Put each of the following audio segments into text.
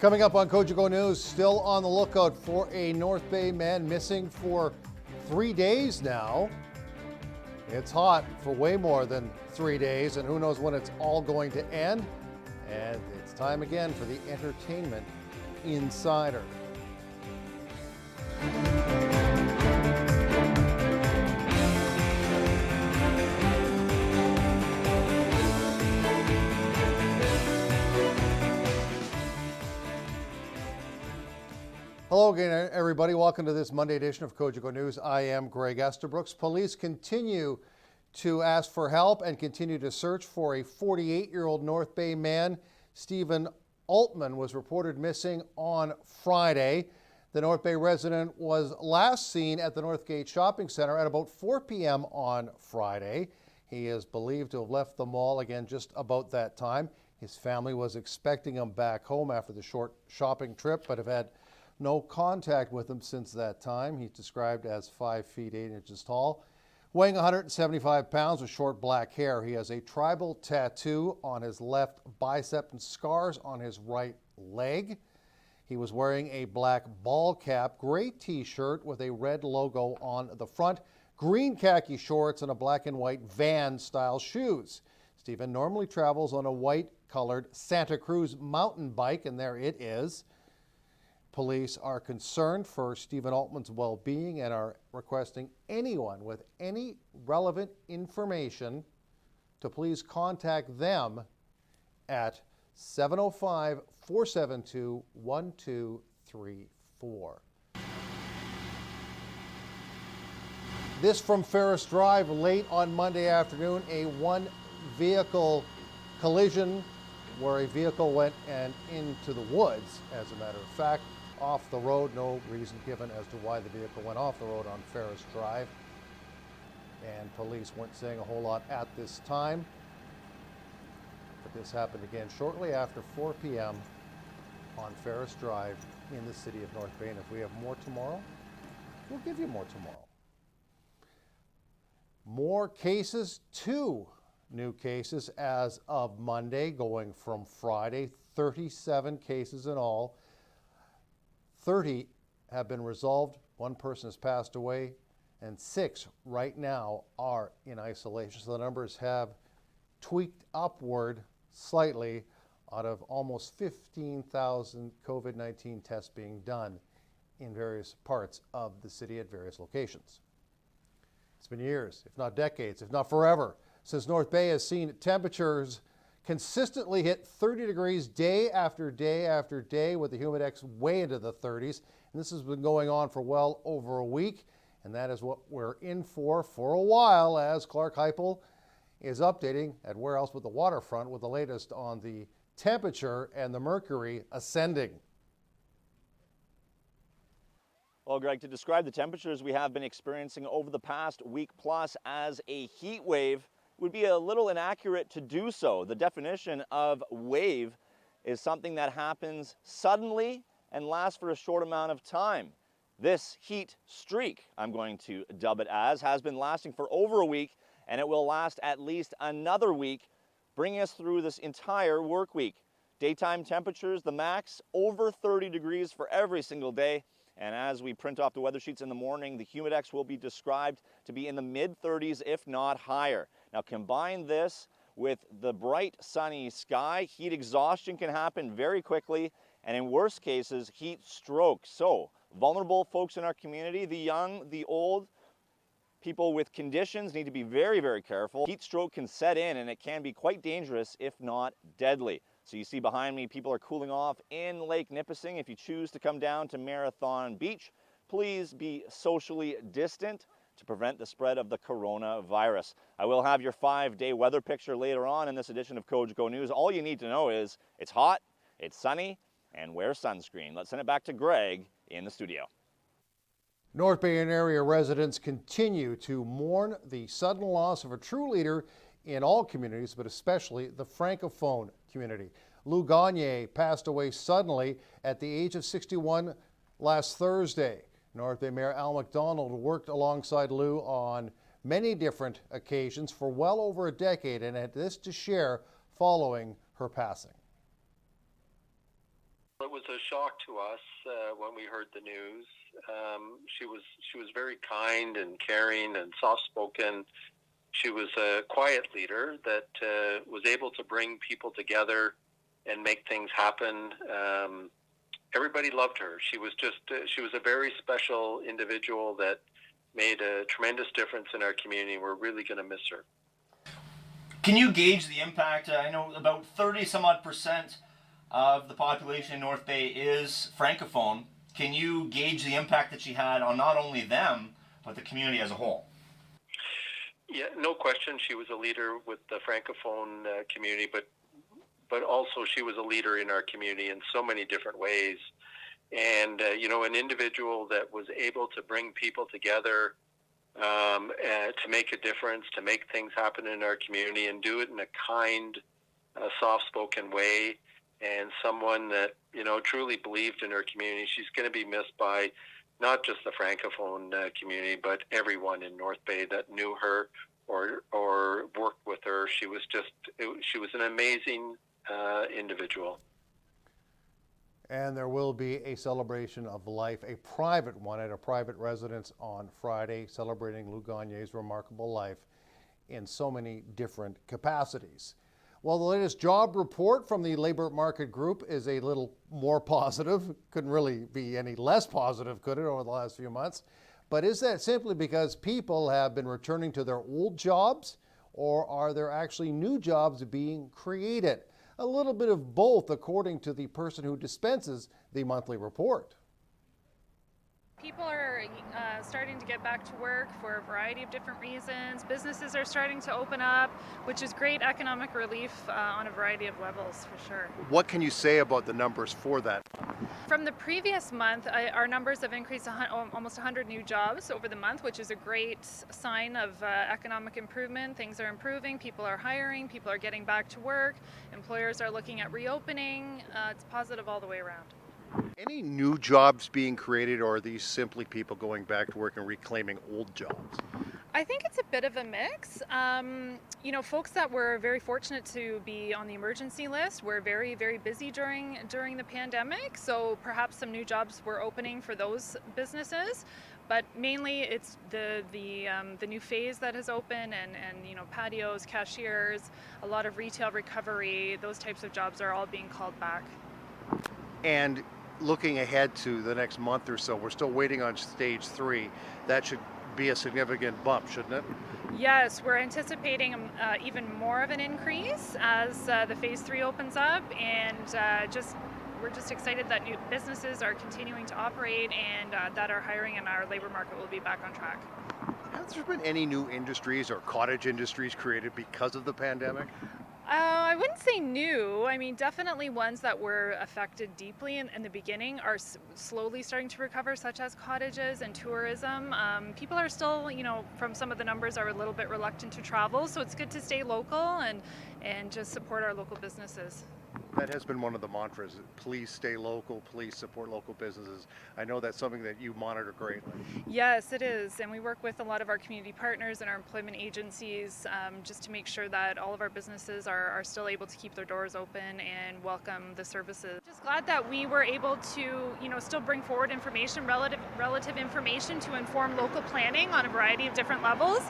Coming up on Cogeco News, still on the lookout for a North Bay man missing for 3 days now. It's hot for way more than 3 days, and who knows when it's all going to end. And it's time again for the Entertainment Insider. Hello again, everybody. Welcome to this Monday edition of Cogeco News. I am Greg Estabrooks. Police continue to ask for help and continue to search for a 48-year-old North Bay man. Stephen Altman was reported missing on Friday. The North Bay resident was last seen at the Northgate Shopping Centre at about 4 p.m. on Friday. He is believed to have left the mall again just about that time. His family was expecting him back home after the short shopping trip, but have had no contact with him since that time. He's described as 5 feet 8 inches tall, weighing 175 pounds with short black hair. He has a tribal tattoo on his left bicep and scars on his right leg. He was wearing a black ball cap, gray t-shirt with a red logo on the front, green khaki shorts, and a black and white van-style shoes. Stephen normally travels on a white-colored Santa Cruz mountain bike, and there it is. Police are concerned for Stephen Altman's well-being and are requesting anyone with any relevant information to please contact them at 705-472-1234. This from Ferris Drive late on Monday afternoon, a one-vehicle collision where a vehicle went into the woods, as a matter of fact. Off the road, no reason given as to why the vehicle went off the road on Ferris Drive, and police weren't saying a whole lot at this time. But this happened again shortly after 4 p.m. on Ferris Drive in the city of North Bay. And if we have more tomorrow, we'll give you more tomorrow. More cases, 2 new cases as of Monday, going from Friday, 37 cases in all. 30 have been resolved, 1 person has passed away, and 6 right now are in isolation. So the numbers have tweaked upward slightly out of almost 15,000 COVID-19 tests being done in various parts of the city at various locations. It's been years, if not decades, if not forever, since North Bay has seen temperatures consistently hit 30 degrees day after day after day, with the humidex way into the 30s. And this has been going on for well over a week. And that is what we're in for a while, as Clark Heipel is updating at Where Else But the Waterfront with the latest on the temperature and the mercury ascending. Well, Greg, to describe the temperatures we have been experiencing over the past week plus as a heat wave would be a little inaccurate to do so. The definition of wave is something that happens suddenly and lasts for a short amount of time. This heat streak, I'm going to dub it as, has been lasting for over a week, and it will last at least another week, bringing us through this entire work week. Daytime temperatures, the max, over 30 degrees for every single day. And as we print off the weather sheets in the morning, the humidex will be described to be in the mid-30s, if not higher. Now combine this with the bright sunny sky, heat exhaustion can happen very quickly, and in worst cases, heat stroke. So vulnerable folks in our community, the young, the old, people with conditions need to be very, very careful. Heat stroke can set in and it can be quite dangerous, if not deadly. So you see behind me, people are cooling off in Lake Nipissing. If you choose to come down to Marathon Beach, please be socially distant to prevent the spread of the coronavirus. I will have your 5-day weather picture later on in this edition of Cogeco News. All you need to know is it's hot, it's sunny, and wear sunscreen. Let's send it back to Greg in the studio. North Bay and area residents continue to mourn the sudden loss of a true leader in all communities, but especially the Francophone community. Lou Gagne passed away suddenly at the age of 61 last Thursday. North Bay Mayor Al McDonald worked alongside Lou on many different occasions for well over a decade and had this to share following her passing. It was a shock to us when we heard the news. She was very kind and caring and soft-spoken. She was a quiet leader that was able to bring people together and make things happen. Everybody loved her. She was a very special individual that made a tremendous difference in our community. We're really going to miss her. Can you gauge the impact? I know about 30 some odd percent of the population in North Bay is Francophone. Can you gauge the impact that she had on not only them, but the community as a whole? Yeah, no question. She was a leader with the Francophone community, but also she was a leader in our community in so many different ways. And, an individual that was able to bring people together to make a difference, to make things happen in our community and do it in a kind, soft-spoken way, and someone that, truly believed in her community. She's going to be missed by not just the Francophone community, but everyone in North Bay that knew her or worked with her. She was an amazing individual. And there will be a celebration of life, a private one at a private residence on Friday, celebrating Lou Gagne's remarkable life in so many different capacities. Well, the latest job report from the Labor Market Group is a little more positive. Couldn't really be any less positive, could it, over the last few months? But is that simply because people have been returning to their old jobs, or are there actually new jobs being created? A little bit of both, according to the person who dispenses the monthly report. People are starting to get back to work for a variety of different reasons. Businesses are starting to open up, which is great economic relief on a variety of levels, for sure. What can you say about the numbers for that? From the previous month, our numbers have increased almost 100 new jobs over the month, which is a great sign of economic improvement. Things are improving, people are hiring, people are getting back to work, employers are looking at reopening. It's positive all the way around. Any new jobs being created, or are these simply people going back to work and reclaiming old jobs? I think it's a bit of a mix. Folks that were very fortunate to be on the emergency list were very, very busy during the pandemic. So perhaps some new jobs were opening for those businesses. But mainly it's the new phase that has opened and patios, cashiers, a lot of retail recovery, those types of jobs are all being called back. And looking ahead to the next month or so, we're still waiting on stage 3. That should be a significant bump, shouldn't it? Yes, we're anticipating even more of an increase as the phase 3 opens up, and we're just excited that new businesses are continuing to operate and that our hiring and our labor market will be back on track. Has there been any new industries or cottage industries created because of the pandemic? I wouldn't say new. I mean, definitely ones that were affected deeply in the beginning are slowly starting to recover, such as cottages and tourism. People are still, from some of the numbers, are a little bit reluctant to travel, so it's good to stay local and just support our local businesses. That has been one of the mantras. Please stay local, please support local businesses. I know that's something that you monitor greatly. Yes, it is. And we work with a lot of our community partners and our employment agencies just to make sure that all of our businesses are still able to keep their doors open and welcome the services. Just glad that we were able to, still bring forward information, relative information to inform local planning on a variety of different levels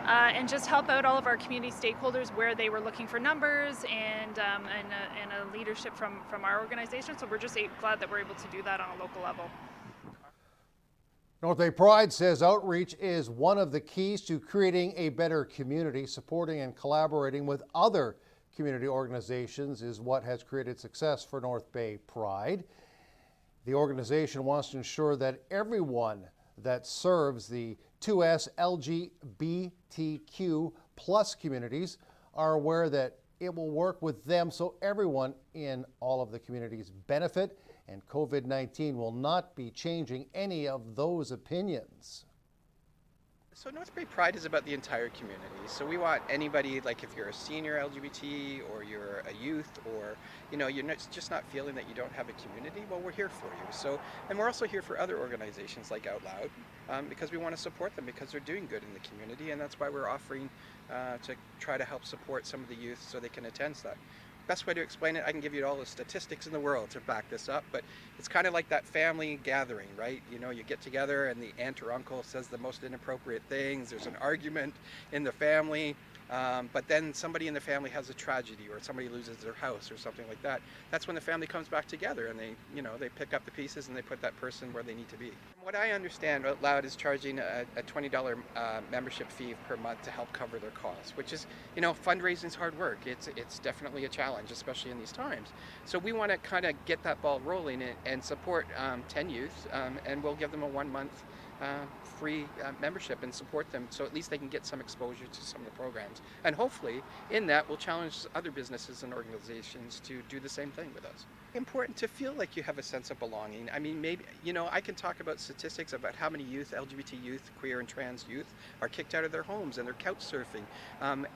and just help out all of our community stakeholders where they were looking for numbers and a leadership from our organization. So we're just glad that we're able to do that on a local level. North Bay Pride says outreach is one of the keys to creating a better community. Supporting and collaborating with other community organizations is what has created success for North Bay Pride. The organization wants to ensure that everyone that serves the 2S LGBTQ plus communities are aware that it will work with them so everyone in all of the communities benefit, and COVID-19 will not be changing any of those opinions. So North Bay Pride is about the entire community. So we want anybody, like if you're a senior LGBT or you're a youth or you're just not feeling that you don't have a community, well, we're here for you. So, and we're also here for other organizations like Out Loud because we want to support them because they're doing good in the community, and that's why we're offering to try to help support some of the youth so they can attend that. best way to explain it, I can give you all the statistics in the world to back this up, but it's kind of like that family gathering, right? You know, you get together and the aunt or uncle says the most inappropriate things, there's an argument in the family, but then somebody in the family has a tragedy or somebody loses their house or something like that. That's when the family comes back together and they, you know, they pick up the pieces and they put that person where they need to be. From what I understand, Out Loud is charging a $20 membership fee per month to help cover their costs, which is, you know, fundraising is hard work. It's definitely a challenge, especially in these times. So we want to kind of get that ball rolling and support 10 youth, and we'll give them a 1 month free membership and support them, so at least they can get some exposure to some of the programs. And hopefully in that we'll challenge other businesses and organizations to do the same thing with us. Important to feel like you have a sense of belonging. I mean, maybe, you know, I can talk about statistics about how many youth, LGBT youth, queer and trans youth, are kicked out of their homes and they're couch surfing.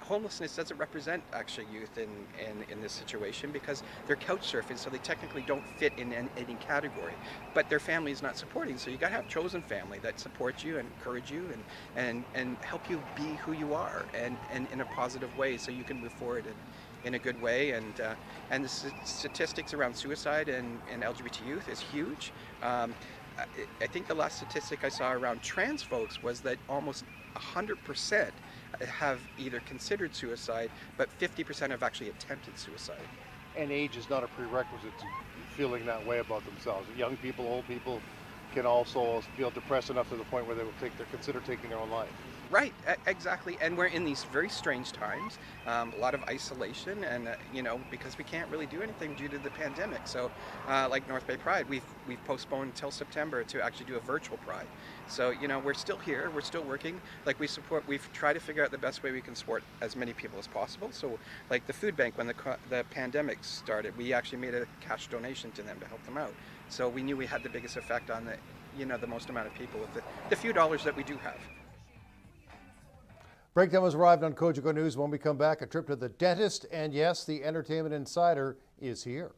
Homelessness doesn't represent actually youth in this situation because they're couch surfing, so they technically don't fit in any category. But their family is not supporting, so you got to have chosen family that supports you and encourage you and help you be who you are and in a positive way, so you can move forward in a good way. And the statistics around suicide and LGBT youth is huge. I think the last statistic I saw around trans folks was that almost 100% have either considered suicide, but 50% have actually attempted suicide. And age is not a prerequisite to feeling that way about themselves. Young people, old people can also feel depressed enough to the point where they will consider taking their own life. Right, exactly, and we're in these very strange times, a lot of isolation, and you know, because we can't really do anything due to the pandemic. So, like North Bay Pride, we've postponed until September to actually do a virtual Pride. So, you know, we're still here, we're still working. Like we've tried to figure out the best way we can support as many people as possible. So, like the food bank, when the pandemic started, we actually made a cash donation to them to help them out. So we knew we had the biggest effect on the most amount of people with the few dollars that we do have. Breakdown has arrived on Cogeco News. When we come back, a trip to the dentist, and yes, the Entertainment Insider is here.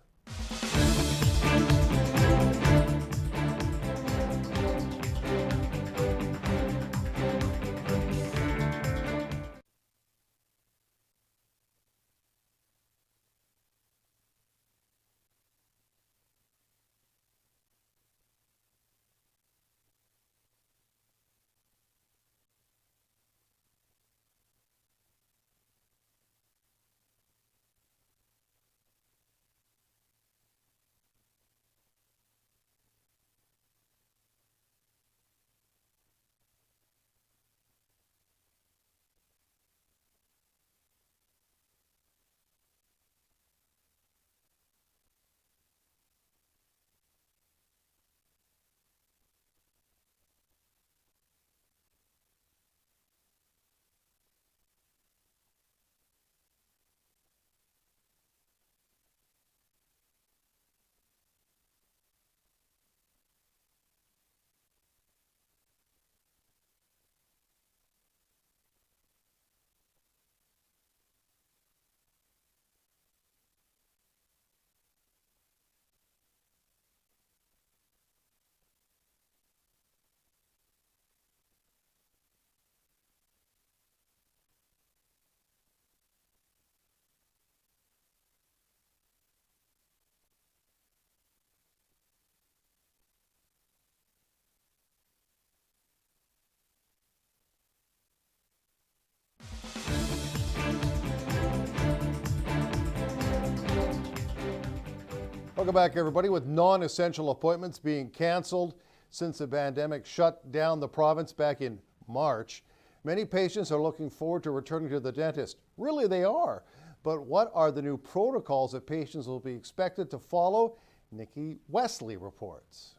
Welcome back, everybody. With non-essential appointments being canceled since the pandemic shut down the province back in March, many patients are looking forward to returning to the dentist. Really, they are. But what are the new protocols that patients will be expected to follow? Nikki Wesley reports.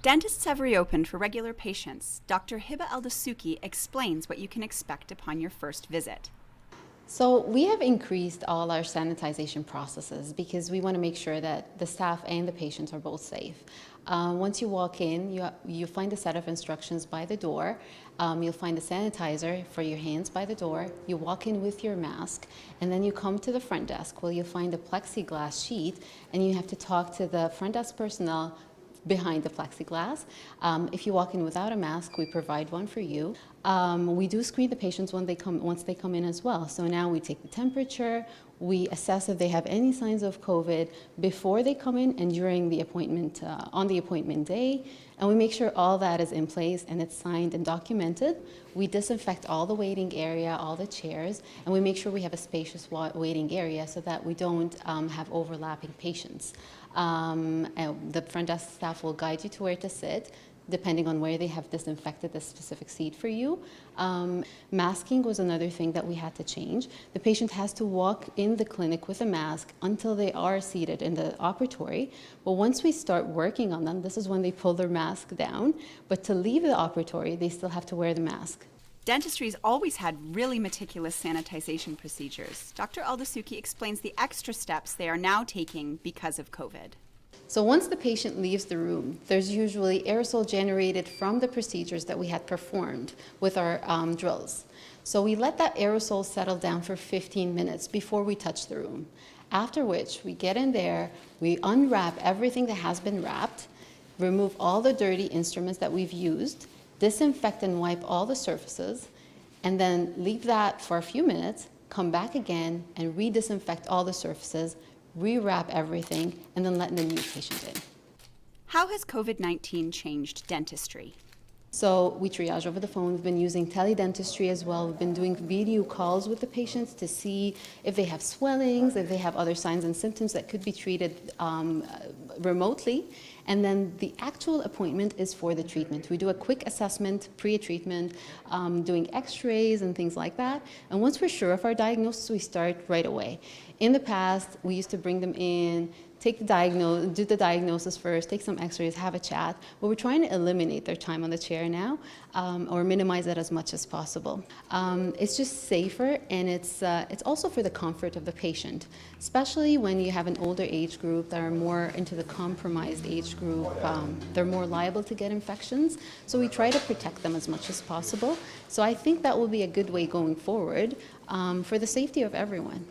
Dentists have reopened for regular patients. Dr. Hiba Eldasuki explains what you can expect upon your first visit. So we have increased all our sanitization processes because we want to make sure that the staff and the patients are both safe. Once you walk in, you find a set of instructions by the door. You'll find a sanitizer for your hands by the door. You walk in with your mask, and then you come to the front desk where you'll find a plexiglass sheet, and you have to talk to the front desk personnel behind the plexiglass. If you walk in without a mask, we provide one for you. We do screen the patients once they come in as well. So now we take the temperature, we assess if they have any signs of COVID before they come in and during the appointment, on the appointment day, and we make sure all that is in place and it's signed and documented. We disinfect all the waiting area, all the chairs, and we make sure we have a spacious waiting area so that we don't have overlapping patients. And the front desk staff will guide you to where to sit, depending on where they have disinfected the specific seat for you. Masking was another thing that we had to change. The patient has to walk in the clinic with a mask until they are seated in the operatory. But once we start working on them, this is when they pull their mask down. But to leave the operatory, they still have to wear the mask. Dentistry's always had really meticulous sanitization procedures. Dr. Aldasuki explains the extra steps they are now taking because of COVID. So once the patient leaves the room, there's usually aerosol generated from the procedures that we had performed with our drills. So we let that aerosol settle down for 15 minutes before we touch the room. After which, we get in there, we unwrap everything that has been wrapped, remove all the dirty instruments that we've used, disinfect and wipe all the surfaces, and then leave that for a few minutes, come back again and re-disinfect all the surfaces, rewrap everything, and then let the new patient in. How has COVID-19 changed dentistry? So we triage over the phone. We've been using teledentistry as well. We've been doing video calls with the patients to see if they have swellings, if they have other signs and symptoms that could be treated remotely. And then the actual appointment is for the treatment. We do a quick assessment, pre-treatment, doing x-rays and things like that. And once we're sure of our diagnosis, we start right away. In the past, we used to bring them in, do the diagnosis first, take some x-rays, have a chat. But we're trying to eliminate their time on the chair now, or minimize it as much as possible. It's just safer, and it's also for the comfort of the patient, especially when you have an older age group that are more into the compromised age group. They're more liable to get infections, so we try to protect them as much as possible. So I think that will be a good way going forward for the safety of everyone.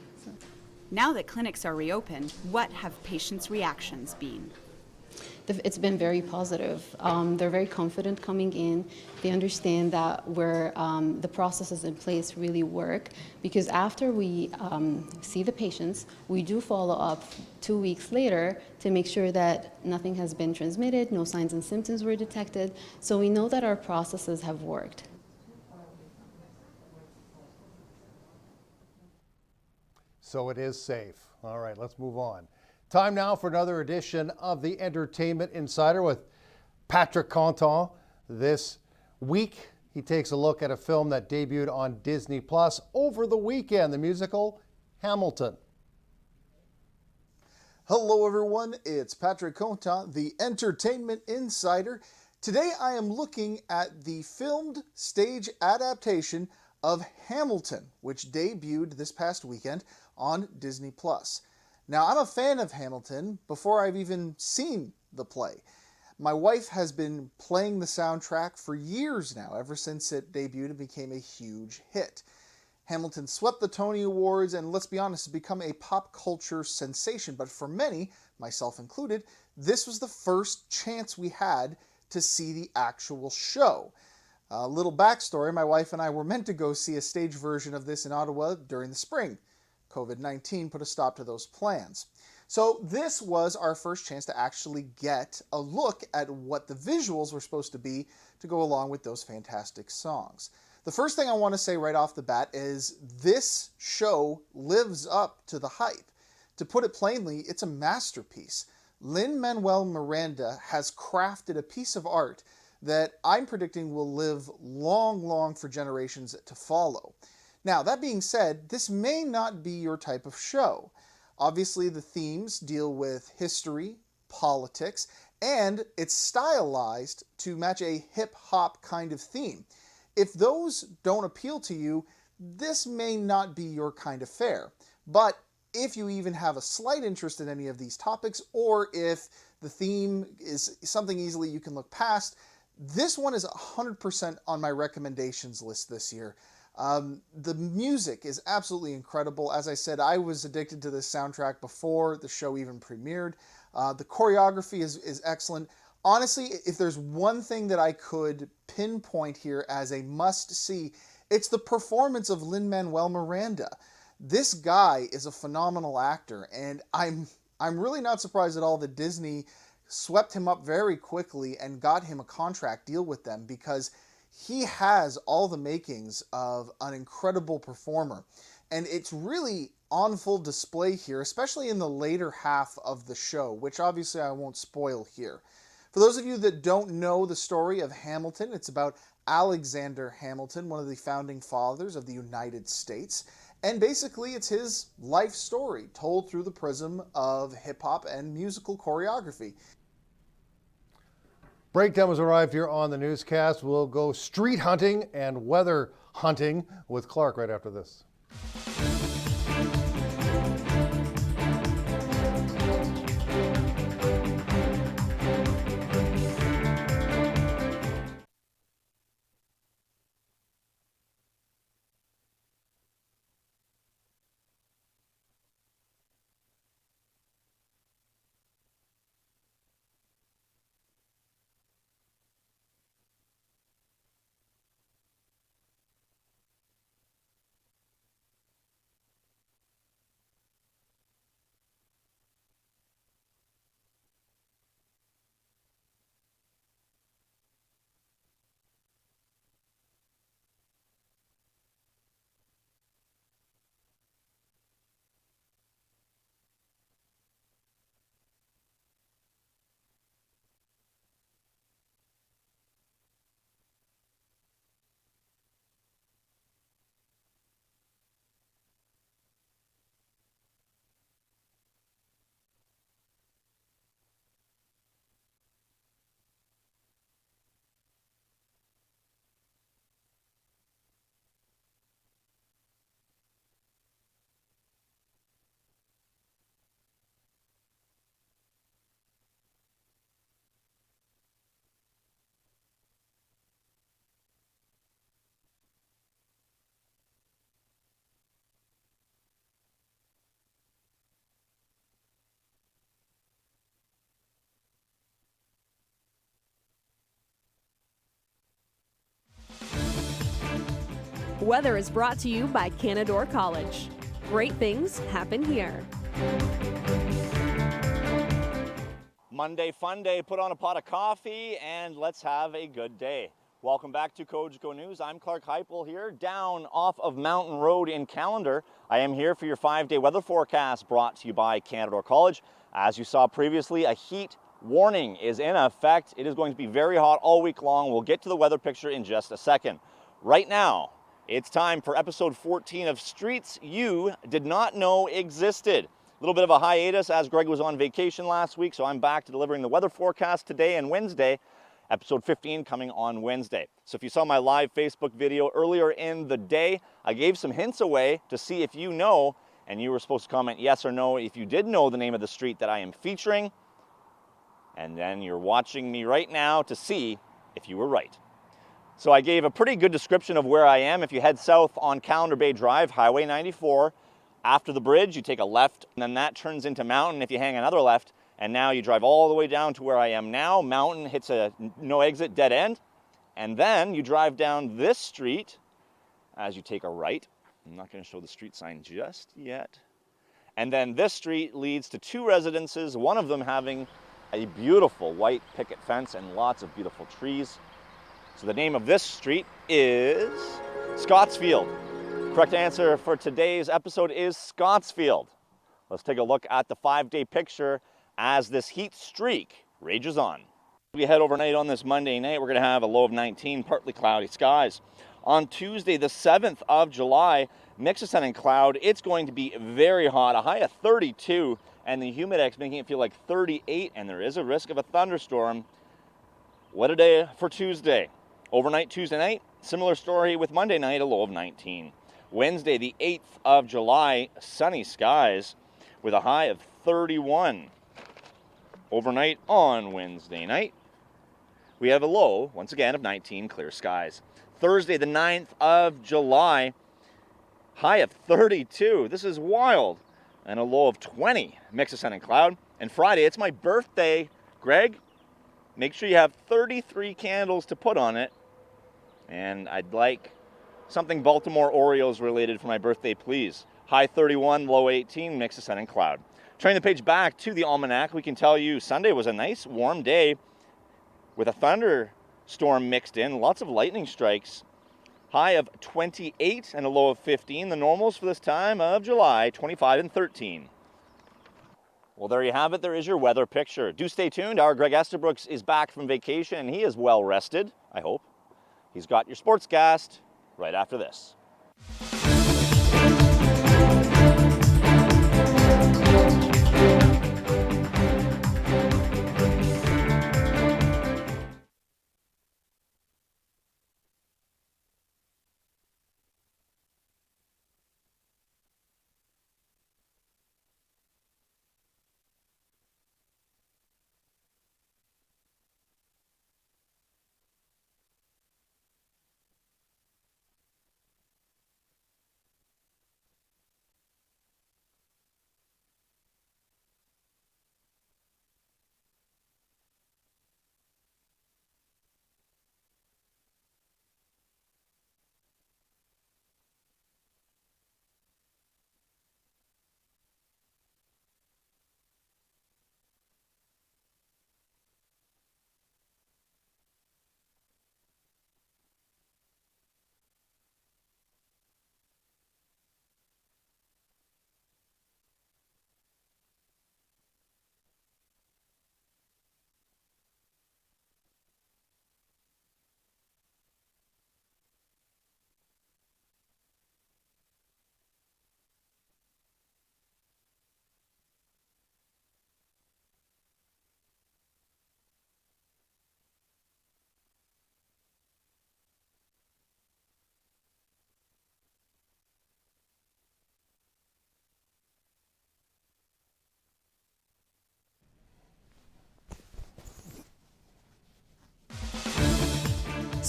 Now that clinics are reopened, what have patients' reactions been? It's been very positive. They're very confident coming in. They understand that the processes in place really work, because after we see the patients, we do follow up 2 weeks later to make sure that nothing has been transmitted, no signs and symptoms were detected. So we know that our processes have worked. So it is safe. All right, let's move on. Time now for another edition of the Entertainment Insider with Patrick Contant. This week, he takes a look at a film that debuted on Disney Plus over the weekend, the musical Hamilton. Hello everyone, it's Patrick Contant, the Entertainment Insider. Today I am looking at the filmed stage adaptation of Hamilton, which debuted this past weekend on Disney Plus. Now, I'm a fan of Hamilton before I've even seen the play. My wife has been playing the soundtrack for years now, ever since it debuted and became a huge hit. Hamilton swept the Tony Awards and, let's be honest, has become a pop culture sensation. But for many, myself included, this was the first chance we had to see the actual show. A little backstory, my wife and I were meant to go see a stage version of this in Ottawa during the spring. COVID-19 put a stop to those plans. So this was our first chance to actually get a look at what the visuals were supposed to be to go along with those fantastic songs. The first thing I want to say right off the bat is this show lives up to the hype. To put it plainly, it's a masterpiece. Lin-Manuel Miranda has crafted a piece of art that I'm predicting will live long, long for generations to follow. Now, that being said, this may not be your type of show. Obviously, the themes deal with history, politics, and it's stylized to match a hip-hop kind of theme. If those don't appeal to you, this may not be your kind of fare. But if you even have a slight interest in any of these topics, or if the theme is something easily you can look past, this one is 100% on my recommendations list this year. The music is absolutely incredible. As I said, I was addicted to this soundtrack before the show even premiered. The choreography is excellent. Honestly, if there's one thing that I could pinpoint here as a must-see, it's the performance of Lin-Manuel Miranda. This guy is a phenomenal actor, and I'm really not surprised at all that Disney swept him up very quickly and got him a contract deal with them, because he has all the makings of an incredible performer. And it's really on full display here, especially in the later half of the show, which obviously I won't spoil here. For those of you that don't know the story of Hamilton, it's about Alexander Hamilton, one of the founding fathers of the United States. And basically it's his life story told through the prism of hip-hop and musical choreography. Breakdown has arrived here on the newscast. We'll go street hunting and weather hunting with Clark right after this. Weather is brought to you by Canadore College. Great things happen here. Monday fun day, put on a pot of coffee and let's have a good day. Welcome back to Cogeco News. I'm Clark Heipel here, down off of Mountain Road in Callender. I am here for your 5-day weather forecast brought to you by Canadore College. As you saw previously, a heat warning is in effect. It is going to be very hot all week long. We'll get to the weather picture in just a second. Right now, it's time for episode 14 of Streets You Did Not Know Existed. A little bit of a hiatus as Greg was on vacation last week, so I'm back to delivering the weather forecast today and Wednesday. Episode 15 coming on Wednesday. So if you saw my live Facebook video earlier in the day, I gave some hints away to see if you know, and you were supposed to comment yes or no if you did know the name of the street that I am featuring. And then you're watching me right now to see if you were right. So I gave a pretty good description of where I am. If you head south on Calendar Bay Drive, Highway 94, after the bridge, you take a left, and then that turns into Mountain if you hang another left, and now you drive all the way down to where I am now. Mountain hits a no exit dead end, and then you drive down this street as you take a right. I'm not going to show the street sign just yet. And then this street leads to 2 residences, one of them having a beautiful white picket fence and lots of beautiful trees. So the name of this street is Scottsfield. Correct answer for today's episode is Scottsfield. Let's take a look at the 5-day picture as this heat streak rages on. We head overnight on this Monday night. We're going to have a low of 19, partly cloudy skies. On Tuesday, the 7th of July, mix of sun and cloud. It's going to be very hot, a high of 32, and the humidex making it feel like 38, and there is a risk of a thunderstorm. What a day for Tuesday. Overnight Tuesday night, similar story with Monday night, a low of 19. Wednesday, the 8th of July, sunny skies with a high of 31. Overnight on Wednesday night, we have a low, once again, of 19, clear skies. Thursday, the 9th of July, high of 32. This is wild. And a low of 20, mix of sun and cloud. And Friday, it's my birthday. Greg, Make sure you have 33 candles to put on it. And I'd like something Baltimore Orioles related for my birthday, please. High 31, low 18, mix of sun and cloud. Turning the page back to the almanac, we can tell you Sunday was a nice warm day with a thunderstorm mixed in, lots of lightning strikes. High of 28 and a low of 15. The normals for this time of July, 25 and 13. Well, there you have it. There is your weather picture. Do stay tuned. Our Greg Estabrooks is back from vacation. He is well rested, I hope. He's got your Sportscast right after this.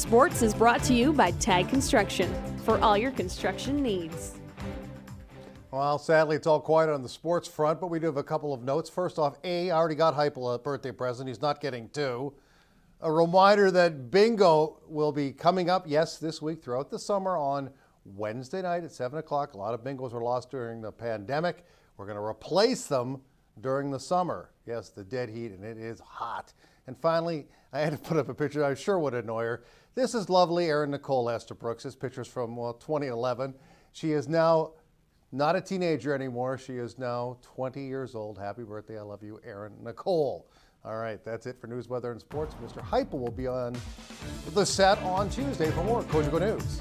Sports is brought to you by Tag Construction for all your construction needs. Well, sadly, it's all quiet on the sports front, but we do have a couple of notes. First off, I already got Heupel a birthday present. He's not getting two. A reminder that bingo will be coming up, yes, this week throughout the summer on Wednesday night at 7 o'clock. A lot of bingos were lost during the pandemic. We're going to replace them during the summer. Yes, the dead heat, and it is hot. And finally, I had to put up a picture I sure would annoy her. This is lovely Erin Nicole Estabrooks. This picture's from, 2011. She is now not a teenager anymore. She is now 20 years old. Happy birthday. I love you, Erin Nicole. All right, that's it for news, weather, and sports. Mr. Heupel will be on the set on Tuesday for more Cogeco News.